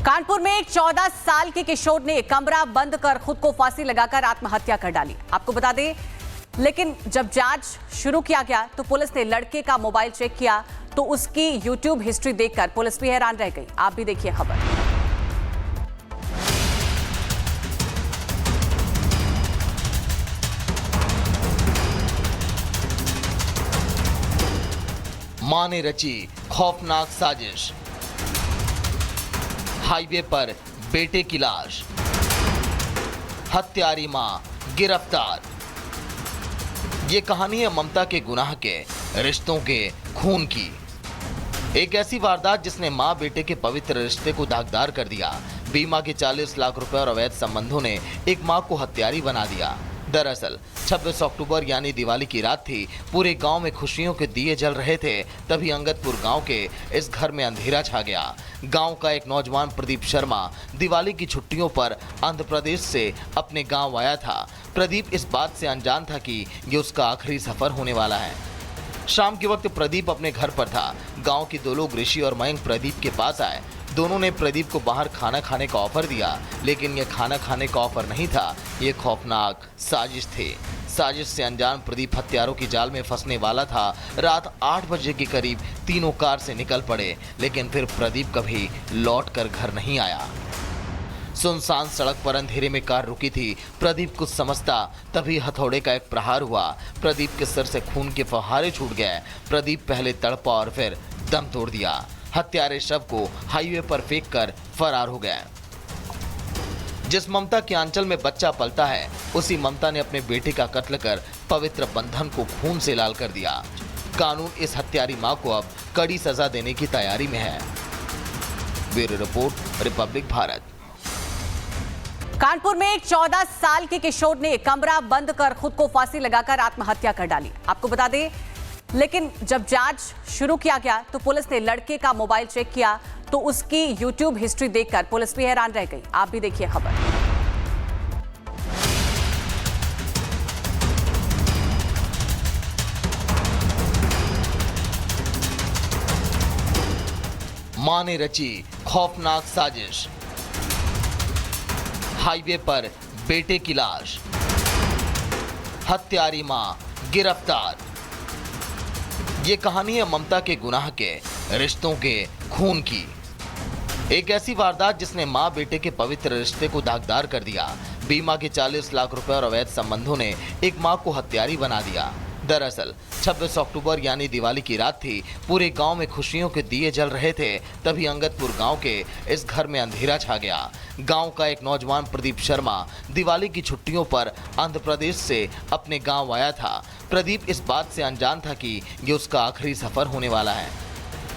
कानपुर में एक 14 साल के किशोर ने कमरा बंद कर खुद को फांसी लगाकर आत्महत्या कर डाली। आपको बता दें, लेकिन जब जांच शुरू किया गया तो पुलिस ने लड़के का मोबाइल चेक किया तो उसकी यूट्यूब हिस्ट्री देखकर पुलिस भी हैरान रह गई। आप भी देखिए खबर। मां ने रची खौफनाक साजिश, हाईवे पर बेटे की लाश, हत्यारी मां गिरफ्तार। ये कहानी है ममता के गुनाह के, रिश्तों के, खून की। एक ऐसी वारदात जिसने मां बेटे के पवित्र रिश्ते को दागदार कर दिया। बीमा के 40 लाख रुपए और अवैध संबंधों ने एक मां को हत्यारी बना दिया। दरअसल 26 अक्टूबर यानी दिवाली की रात थी। पूरे गांव में खुशियों के दिए जल रहे थे। तभी अंगदपुर गांव के इस घर में अंधेरा छा गया। गांव का एक नौजवान प्रदीप शर्मा दिवाली की छुट्टियों पर आंध्र प्रदेश से अपने गांव आया था। प्रदीप इस बात से अनजान था कि ये उसका आखिरी सफर होने वाला है। शाम के वक्त प्रदीप अपने घर पर था। गांव के दो लोग ऋषि और मयंक प्रदीप के पास आए। दोनों ने प्रदीप को बाहर खाना खाने का ऑफर दिया, लेकिन यह खाना खाने का ऑफर नहीं था, ये खौफनाक साजिश थी। साजिश से अनजान प्रदीप हत्यारों की जाल में फंसने वाला था। रात 8 बजे के करीब तीनों कार से निकल पड़े, लेकिन फिर प्रदीप कभी लौट कर घर नहीं आया। सुनसान सड़क पर अंधेरे में कार रुकी थी। प्रदीप कुछ समझता तभी हथौड़े का एक प्रहार हुआ। प्रदीप के सर से खून के फव्वारे छूट गए। प्रदीप पहले तड़पा और फिर दम तोड़ दिया। हत्यारे शव को हाईवे पर फेंक कर फरार हो गए। जिस ममता के आंचल में बच्चा पलता है, उसी ममता ने अपने बेटे का कत्ल कर पवित्र बंधन को खून से लाल कर दिया। कानून इस हत्यारी मां को अब कड़ी सजा देने की तैयारी में है। Bureau report, Republic Bharat. Kanpur में एक 14 साल के किशोर ने कमरा बंद कर खुद को फांसी लगाकर आत्महत्या कर डाली। आपको बता दें, लेकिन जब जांच शुरू किया गया तो पुलिस ने लड़के का मोबाइल चेक किया तो उसकी यूट्यूब हिस्ट्री देखकर पुलिस भी हैरान रह गई। आप भी देखिए खबर। मां ने रची खौफनाक साजिश, हाईवे पर बेटे की लाश, हत्यारी मां गिरफ्तार। ये कहानी है ममता के गुनाह के, रिश्तों के, खून की। एक ऐसी वारदात जिसने मां बेटे के पवित्र रिश्ते को दागदार कर दिया। बीमा के 40 लाख रुपए और अवैध संबंधों ने एक मां को हत्यारी बना दिया। दरअसल 26 अक्टूबर यानी दिवाली की रात थी। पूरे गांव में खुशियों के दिए जल रहे थे। तभी अंगदपुर गांव के इस घर में अंधेरा छा गया। गांव का एक नौजवान प्रदीप शर्मा दिवाली की छुट्टियों पर आंध्र प्रदेश से अपने गांव आया था। प्रदीप इस बात से अनजान था कि ये उसका आखिरी सफर होने वाला है।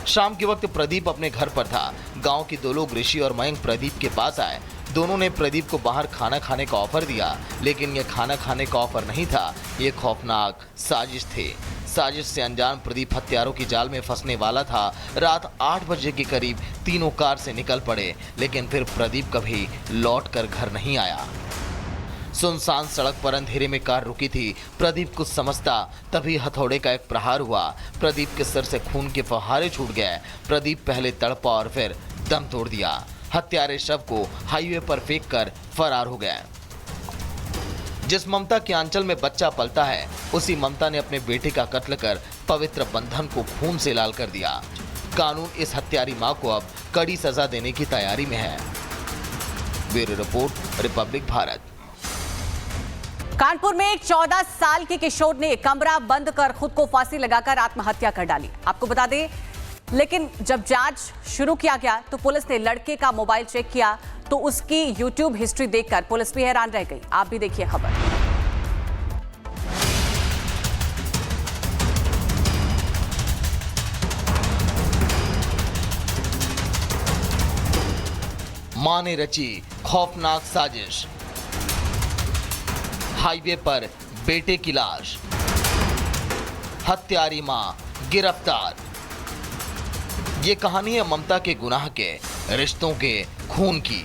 शाम के वक्त प्रदीप अपने घर पर था। गांव के दो लोग ऋषि और मयंक प्रदीप के पास आए। दोनों ने प्रदीप को बाहर खाना खाने का ऑफर दिया, लेकिन यह खाना खाने का ऑफर नहीं था, ये खौफनाक साजिश थी। साजिश से अनजान प्रदीप हत्यारों की जाल में फंसने वाला था। रात 8 बजे के करीब तीनों कार से निकल पड़े, लेकिन फिर प्रदीप कभी लौट कर घर नहीं आया। सुनसान सड़क पर अंधेरे में कार रुकी थी। प्रदीप कुछ समझता तभी हथौड़े का एक प्रहार हुआ। प्रदीप के सर से खून के फव्वारे छूट गए। प्रदीप पहले तड़पा और फिर दम तोड़ दिया। हत्यारे शव को हाईवे पर फेंक कर फरार हो गए। जिस ममता के आंचल में बच्चा पलता है, उसी ममता ने अपने बेटे का कत्ल कर पवित्र बंधन को खून से लाल कर दिया। कानून इस हत्यारी मां को अब कड़ी सजा देने की तैयारी में है। Bureau report, Republic Bharat. Kanpur में एक 14 साल के किशोर ने कमरा बंद कर खुद को फांसी लगाकर आत्महत्या कर डाली। आपको बता दें, लेकिन जब जांच शुरू किया गया तो पुलिस ने लड़के का मोबाइल चेक किया तो उसकी यूट्यूब हिस्ट्री देखकर पुलिस भी हैरान रह गई। आप भी देखिए खबर। मां ने रची खौफनाक साजिश, हाईवे पर बेटे की लाश, हत्यारी मां गिरफ्तार। ये कहानी है ममता के गुनाह के, रिश्तों के, खून की।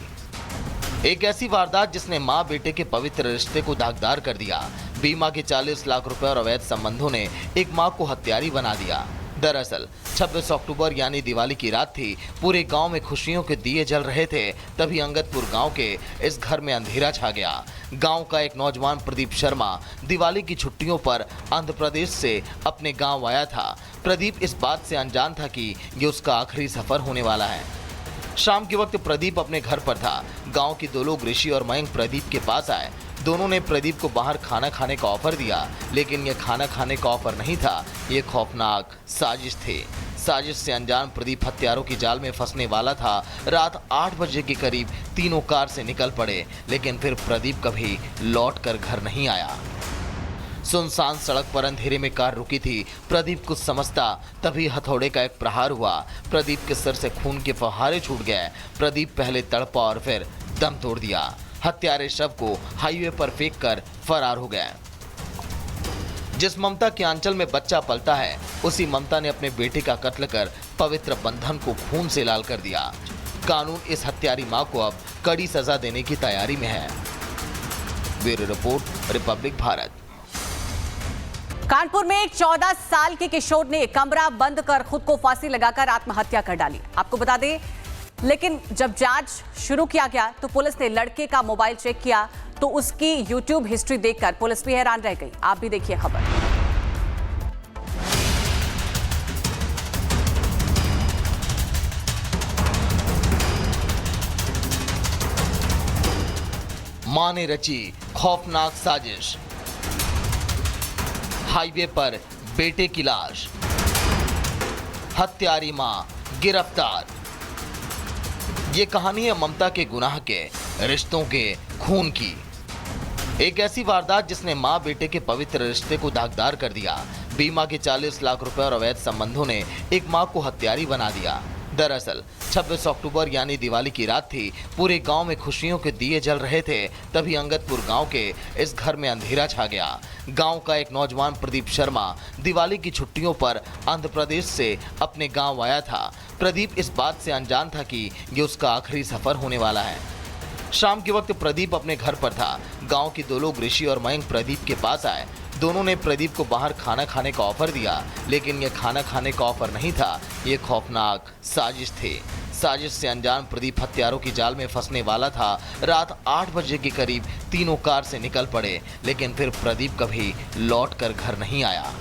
एक ऐसी वारदात जिसने मां बेटे के पवित्र रिश्ते को दागदार कर दिया। बीमा के 40 लाख रुपए और अवैध संबंधों ने एक मां को हत्यारी बना दिया। दरअसल 26 अक्टूबर यानी दिवाली की रात थी। पूरे गांव में खुशियों के दिए जल रहे थे, तभी अंगदपुर गांव के इस घर में अंधेरा छा गया। गांव का एक नौजवान प्रदीप शर्मा दिवाली की छुट्टियों पर आंध्र प्रदेश से अपने गांव आया था। प्रदीप इस बात से अनजान था कि ये उसका आखिरी सफर होने वाला है। शाम के वक्त प्रदीप अपने घर पर था। गांव के दो लोग ऋषि और मयंक प्रदीप के पास आए। दोनों ने प्रदीप को बाहर खाना खाने का ऑफर दिया, लेकिन यह खाना खाने का ऑफर नहीं था, ये खौफनाक साजिश थी। साजिश से अनजान प्रदीप हत्यारों की जाल में फंसने वाला था। रात 8 बजे के करीब तीनों कार से निकल पड़े, लेकिन फिर प्रदीप कभी लौट कर घर नहीं आया। सुनसान सड़क पर अंधेरे में कार रुकी थी। प्रदीप कुछ समझता, तभी हथौड़े का एक प्रहार हुआ। प्रदीप के सर से खून के फव्वारे छूट गए। प्रदीप पहले तड़पा और फिर दम तोड़ दिया। हत्यारे शव को हाईवे पर फेंक कर फरार हो गए। जिस ममता के आंचल में बच्चा पलता है, उसी ममता ने अपने बेटे का कत्ल कर पवित्र बंधन को खून से लाल कर दिया। कानून इस हत्यारी मां को अब कड़ी सजा देने की तैयारी में है। Bureau report, Republic Bharat. Kanpur में एक 14 साल के किशोर ने कमरा बंद कर खुद को फांसी लगाकर आत्महत्या कर डाली। आपको बता दें, लेकिन जब जांच शुरू किया गया तो पुलिस ने लड़के का मोबाइल चेक किया तो उसकी यूट्यूब हिस्ट्री देखकर पुलिस भी हैरान रह गई। आप भी देखिए खबर। मां ने रची खौफनाक साजिश। हाईवे पर बेटे की लाश, हत्यारी मां गिरफ्तार। ये कहानी है ममता के गुनाह के, रिश्तों के खून की। एक ऐसी वारदात जिसने मां बेटे के पवित्र रिश्ते को दागदार कर दिया। बीमा के 40 लाख रुपए और अवैध संबंधों ने एक मां को हत्यारी बना दिया। दरअसल 26 अक्टूबर यानी दिवाली की रात थी। पूरे गांव में खुशियों के दिए जल रहे थे, तभी अंगदपुर गांव के इस घर में अंधेरा छा गया। गांव का एक नौजवान प्रदीप शर्मा दिवाली की छुट्टियों पर आंध्र प्रदेश से अपने गांव आया था। प्रदीप इस बात से अनजान था कि ये उसका आखिरी सफर होने वाला है। शाम के वक्त प्रदीप अपने घर पर था। गांव के दो लोग ऋषि और मयंक प्रदीप के पास आए। दोनों ने प्रदीप को बाहर खाना खाने का ऑफर दिया, लेकिन यह खाना खाने का ऑफर नहीं था, ये खौफनाक साजिश थी। साजिश से अनजान प्रदीप हत्यारों की जाल में फंसने वाला था। रात 8 बजे के करीब तीनों कार से निकल पड़े, लेकिन फिर प्रदीप कभी लौट कर घर नहीं आया।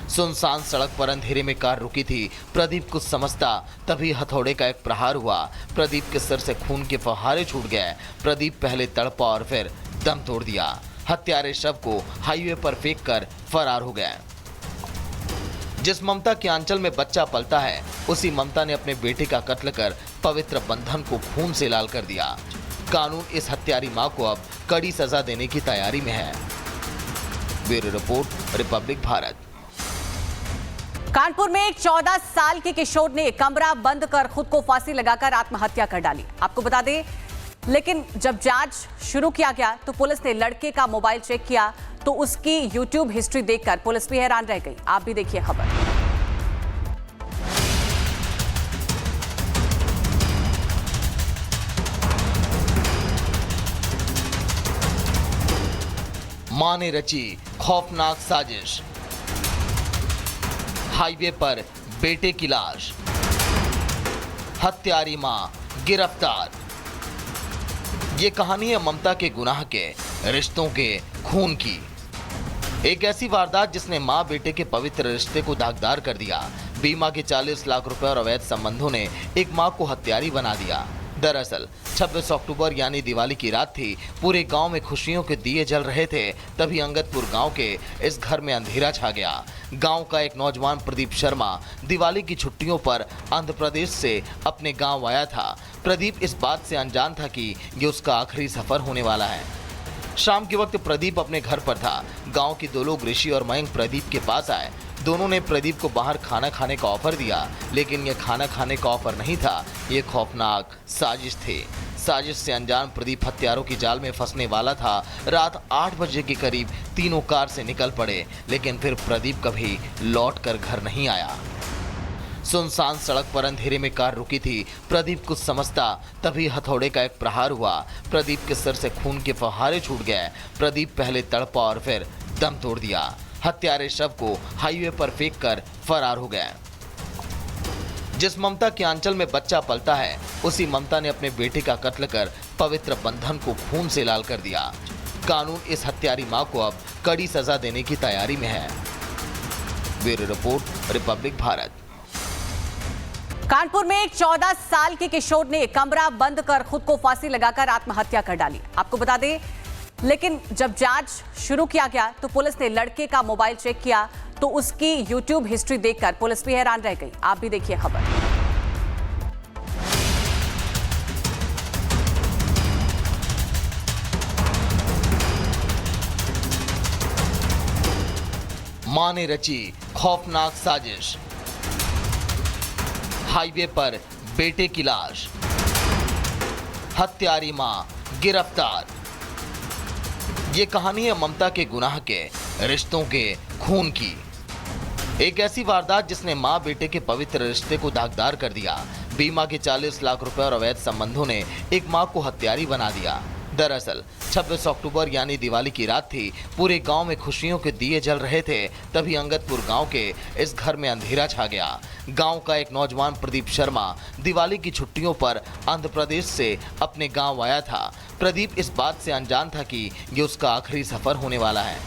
सुनसान सड़क पर अंधेरे में कार रुकी थी। प्रदीप कुछ समझता, तभी हथौड़े का एक प्रहार हुआ। प्रदीप के सर से खून के फव्वारे छूट गए। प्रदीप पहले तड़पा और फिर दम तोड़ दिया। हत्यारे शव को हाईवे पर फेंक कर फरार हो गए। जिस ममता के आंचल में बच्चा पलता है, उसी ममता ने अपने बेटे का कत्ल कर पवित्र बंधन को खून से लाल कर दिया। कानून इस हत्यारी मां को अब कड़ी सजा देने की तैयारी में है। Bureau report, Republic Bharat. Kanpur में एक 14 साल के किशोर ने कमरा बंद कर खुद को फांसी लगाकर आत्महत्या कर डाली। आपको बता दें, लेकिन जब जांच शुरू किया गया तो पुलिस ने लड़के का मोबाइल चेक किया तो उसकी यूट्यूब हिस्ट्री देखकर पुलिस भी हैरान रह गई। आप भी देखिए खबर। मां ने रची खौफनाक साजिश। हाईवे पर बेटे की लाश, हत्यारी मां गिरफ्तार। ये कहानी है ममता के गुनाह के, रिश्तों के खून की। एक ऐसी वारदात जिसने मां बेटे के पवित्र रिश्ते को दागदार कर दिया। बीमा के 40 लाख रुपए और अवैध संबंधों ने एक मां को हत्यारी बना दिया। दरअसल 26 अक्टूबर यानी दिवाली की रात थी। पूरे गांव में खुशियों के दिए जल रहे थे, तभी अंगदपुर गांव के इस घर में अंधेरा छा गया। गांव का एक नौजवान प्रदीप शर्मा दिवाली की छुट्टियों पर आंध्र प्रदेश से अपने गांव आया था। प्रदीप इस बात से अनजान था कि ये उसका आखिरी सफर होने वाला है। शाम के वक्त प्रदीप अपने घर पर था। गांव के दो लोग ऋषि और मयंक प्रदीप के पास आए। दोनों ने प्रदीप को बाहर खाना खाने का ऑफर दिया, लेकिन यह खाना खाने का ऑफर नहीं था, ये खौफनाक साजिश थी। साजिश से अनजान प्रदीप हत्यारों की जाल में फंसने वाला था। रात 8 बजे के करीब तीनों कार से निकल पड़े, लेकिन फिर प्रदीप कभी लौट कर घर नहीं आया। सुनसान सड़क पर अंधेरे में कार रुकी थी। प्रदीप कुछ समझता, तभी हथौड़े का एक प्रहार हुआ। प्रदीप के सर से खून के फव्वारे छूट गए। प्रदीप पहले तड़पा और फिर दम तोड़ दिया। हत्यारे शव को हाईवे पर फेंक कर फरार हो गए। जिस ममता के आंचल में बच्चा पलता है, उसी ममता ने अपने बेटे का कत्ल कर पवित्र बंधन को खून से लाल कर दिया। कानून इस हत्यारी मां को अब कड़ी सजा देने की तैयारी में है। Bureau report, Republic Bharat. Kanpur में एक 14 साल के किशोर ने कमरा बंद कर खुद को फांसी लगाकर आत्महत्या कर डाली। आपको बता दें, लेकिन जब जांच शुरू किया गया तो पुलिस ने लड़के का मोबाइल चेक किया तो उसकी यूट्यूब हिस्ट्री देखकर पुलिस भी हैरान रह गई। आप भी देखिए खबर। मां ने रची खौफनाक साजिश, हाईवे पर बेटे की लाश, हत्यारी मां गिरफ्तार। ये कहानी है ममता के गुनाह के, रिश्तों के खून की। एक ऐसी वारदात जिसने मां बेटे के पवित्र रिश्ते को दागदार कर दिया। बीमा के 40 लाख रुपए और अवैध संबंधों ने एक मां को हत्यारी बना दिया। दरअसल 26 अक्टूबर यानी दिवाली की रात थी। पूरे गांव में खुशियों के दिए जल रहे थे, तभी अंगदपुर गांव के इस घर में अंधेरा छा गया। गांव का एक नौजवान प्रदीप शर्मा दिवाली की छुट्टियों पर आंध्र प्रदेश से अपने गांव आया था। प्रदीप इस बात से अनजान था कि ये उसका आखिरी सफर होने वाला है।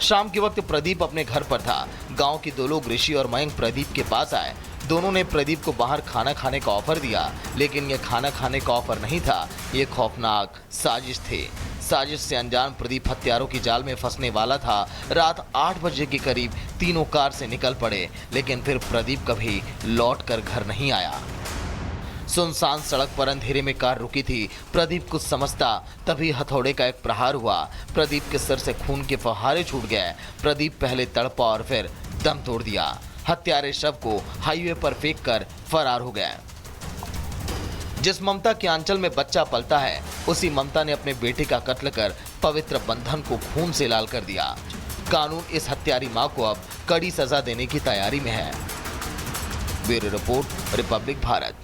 शाम के वक्त प्रदीप अपने घर पर था। गांव के दो लोग ऋषि और मयंक प्रदीप के पास आए। दोनों ने प्रदीप को बाहर खाना खाने का ऑफर दिया, लेकिन यह खाना खाने का ऑफर नहीं था, ये खौफनाक साजिश थी। साजिश से अनजान प्रदीप हत्यारों की जाल में फंसने वाला था। रात 8 बजे के करीब तीनों कार से निकल पड़े, लेकिन फिर प्रदीप कभी लौट कर घर नहीं आया। सुनसान सड़क पर अंधेरे में कार रुकी थी। प्रदीप कुछ समझता, तभी हथौड़े का एक प्रहार हुआ। प्रदीप के सिर से खून के फव्वारे छूट गए। प्रदीप पहले तड़पा और फिर दम तोड़ दिया। हत्यारे शव को हाईवे पर फेंक कर फरार हो गए। जिस ममता के आंचल में बच्चा पलता है, उसी ममता ने अपने बेटे का कत्ल कर पवित्र बंधन को खून से लाल कर दिया। कानून इस हत्यारी मां को अब कड़ी सजा देने की तैयारी में है। Bureau report, Republic Bharat.